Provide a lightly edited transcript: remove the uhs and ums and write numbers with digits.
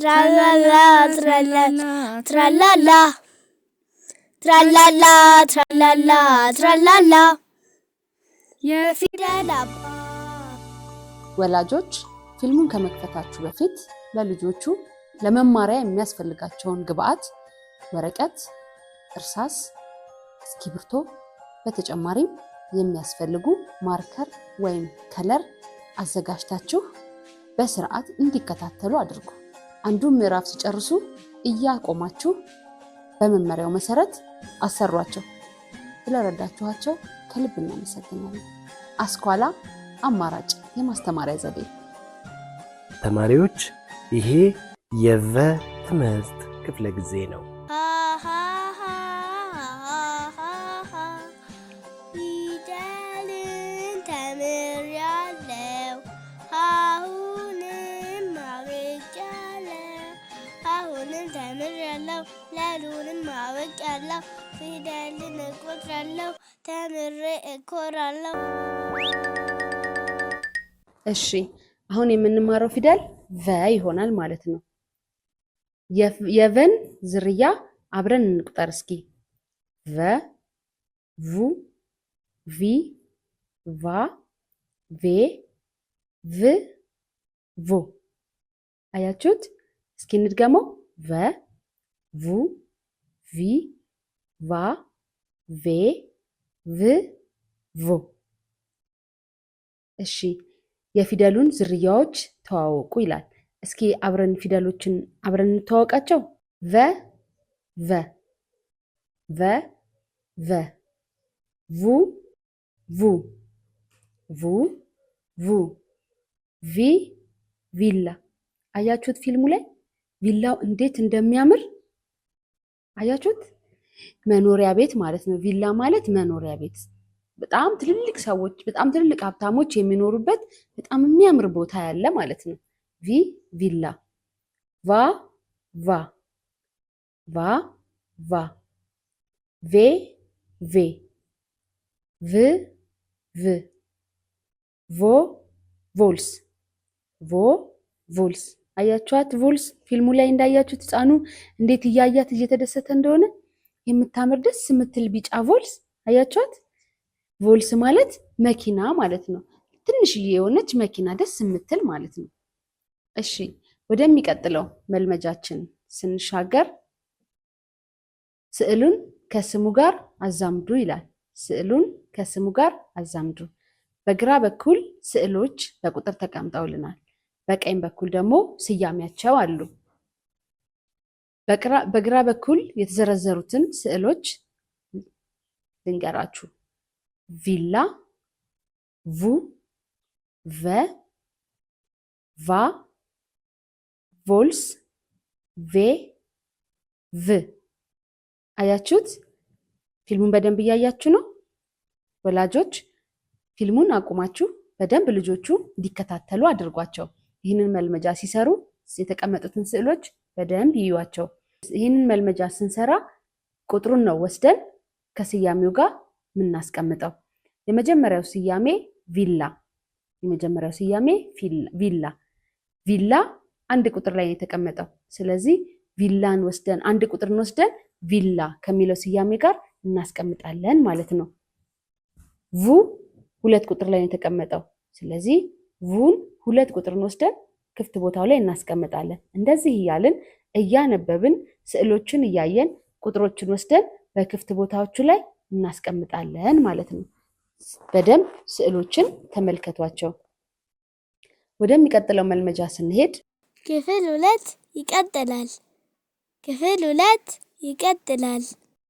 ትራላላ ትራላላ ትራላላ ትራላላ ትራላላ ትራላላ የፊደል አባት። ወላጆች ፊልሙን ከመክፈታችሁ በፊት ለልጆቹ ለመማሪያ የሚያስፈልጋቸውን ግብአት ወረቀት፣ እርሳስ፣ እስክሪብቶ በተጨማሪም የሚያስፈልጉ ማርከር ወይም ከለር አዘጋጅታችሁ በስርዓት እንዲከታተሉ አድርጉ። አንዱን ምዕራፍ ሲጨርሱ እያቆማችሁ በመመሪያው መሰረት አሰሯቸው። ስለረዳችኋቸው ከልብ እናመሰግናለን። አስኳላ አማራጭ የማስተማሪያ ዘዴ። ተማሪዎች ይሄ የቨ ትምህርት ክፍለ ጊዜ ነው። ፊደልን ተምሬያለሁ፣ አሁንም አውቄያለሁ። አሁንም ተምሬያለሁ፣ ለሉንም አውቄያለሁ። ፊደልን እቆጥራለሁ፣ ተምሬ እኮራለሁ። እሺ አሁን የምንማረው ፊደል ቨ ይሆናል ማለት ነው። የቨን ዝርያ አብረን እንቁጠር እስኪ። ቨ፣ vu፣ ቪ፣ ቫ፣ ቬ፣ ቭ፣ ቮ። አያችሁት? እስኪ እንድገመው። ቨ፣ vu፣ ቪ፣ ቫ፣ ቬ፣ ቭ፣ ቮ። እሺ የፊደሉን ዝርያዎች ተዋወቁ ይላል። እስኪ አብረን ፊደሎችን አብረን እንተዋወቃቸው። ቨ ቨ፣ ቨ ቨ፣ vu vu፣ vu vu፣ ቪ ቪላ። አያችሁት? ፊልሙ ላይ ቪላው እንዴት እንደሚያምር አያችሁት? መኖሪያ ቤት ማለት ነው። ቪላ ማለት መኖሪያ ቤት፣ በጣም ትልልቅ ሰዎች፣ በጣም ትልልቅ ሀብታሞች የሚኖሩበት በጣም የሚያምር ቦታ ያለ ማለት ነው። ቪ ቪላ። ቫ ቫ፣ ቫ ቫ፣ ቬ ቬ፣ ቭ ቭ፣ ቮ ቮልስ፣ ቮ ቮልስ። አያችኋት? ቮልስ ፊልሙ ላይ እንዳያችሁት ህፃኑ እንዴት እያያት እየተደሰተ እንደሆነ የምታምር ደስ የምትል ቢጫ ቮልስ አያችኋት? ቮልስ ማለት መኪና ማለት ነው። ትንሽዬ የሆነች መኪና ደስ የምትል ማለት ነው። እሺ ወደሚቀጥለው መልመጃችን ስንሻገር ስዕሉን ከስሙ ጋር አዛምዱ ይላል። ስዕሉን ከስሙ ጋር አዛምዱ። በግራ በኩል ስዕሎች በቁጥር ተቀምጠውልናል። በቀኝ በኩል ደግሞ ስያሜያቸው አሉ። በግራ በኩል የተዘረዘሩትን ስዕሎች ልንገራችሁ። ቪላ፣ vu፣ ቨ፣ ቫ፣ ቮልስ፣ ቬ፣ ቭ። አያችሁት? ፊልሙን በደንብ እያያችሁ ነው? ወላጆች ፊልሙን አቁማችሁ በደንብ ልጆቹ እንዲከታተሉ አድርጓቸው። ይህንን መልመጃ ሲሰሩ የተቀመጡትን ስዕሎች በደንብ ይዩዋቸው። ይህንን መልመጃ ስንሰራ ቁጥሩን ነው ወስደን ከስያሜው ጋር የምናስቀምጠው። የመጀመሪያው ስያሜ ቪላ። የመጀመሪያው ስያሜ ቪላ። ቪላ አንድ ቁጥር ላይ ነው የተቀመጠው። ስለዚህ ቪላን ወስደን አንድ ቁጥርን ወስደን ቪላ ከሚለው ስያሜ ጋር እናስቀምጣለን ማለት ነው። vu ሁለት ቁጥር ላይ ነው የተቀመጠው። ስለዚህ vuን ሁለት ቁጥርን ወስደን ክፍት ቦታው ላይ እናስቀምጣለን። እንደዚህ እያልን እያነበብን ስዕሎችን እያየን ቁጥሮችን ወስደን በክፍት ቦታዎቹ ላይ እናስቀምጣለን ማለት ነው። በደንብ ስዕሎችን ተመልከቷቸው። ወደሚቀጥለው መልመጃ ስንሄድ ክፍል 2 ይቀጥላል። ክፍል 2 ይቀጥላል።